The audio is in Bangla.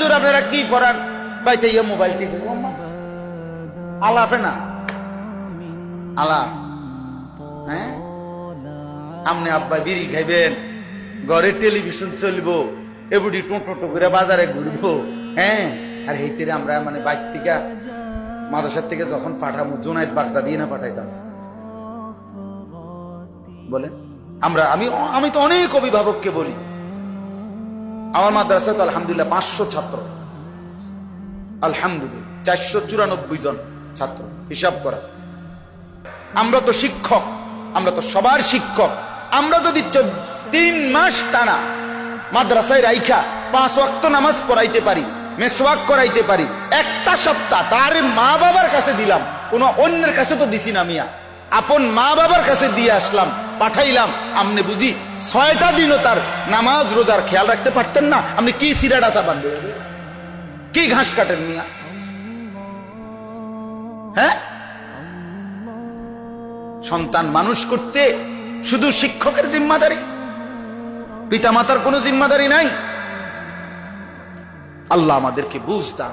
হুজুর আপনারা কি করান? বাইতে ইয়ে মোবাইল টিপে। আলাফে না আলাপ। হ্যাঁ, আমনে আব্বা বিড়ি খাইবেন, ঘরে টেলিভিশন চলবো, এবুটি টোটো করে বাজারে ঘুরবো। হ্যাঁ, আর হেইতে আমরা মানে বাইক থেকে মাদ্রাসার থেকে যখন পাঠাবো, জুনাইদ বাগদা দিয়ে না পাঠাইতাম বলেন। আমি তো অনেক অভিভাবককে বলি, আমার মাদ্রাসা তো আলহামদুলিল্লাহ 500 ছাত্র, আলহামদুলিল্লাহ 494 জন ছাত্র, হিসাব করা। আমরা তো শিক্ষক, আমরা তো সবার শিক্ষক। আমরা যদি 3 মাস টানা মাদ্রাসায় রাইখা 5 ওয়াক্ত নামাজ পড়াইতে পারি, মেসওয়াক করাইতে পারি, একটা সপ্তাহ তার মা বাবার কাছে দিলাম, কোন অন্যের কাছে তো দিছি না মিয়া, আপন মা বাবার কাছে দিয়ে আসলাম, পাঠাইলাম। আমনে বুঝি 6টা দিনও তার নামাজ রোজার খেয়াল রাখতে পারতেন না? আপনি কি সিরাটা চাবান, কি ঘাস কাটেন মিয়া? হ্যাঁ, সন্তান মানুষ করতে শুধু শিক্ষকের জিম্মাদারি, পিতামাতার কোনো জিম্মাদারি নাই। আল্লাহ আমাদেরকে বুঝ দান।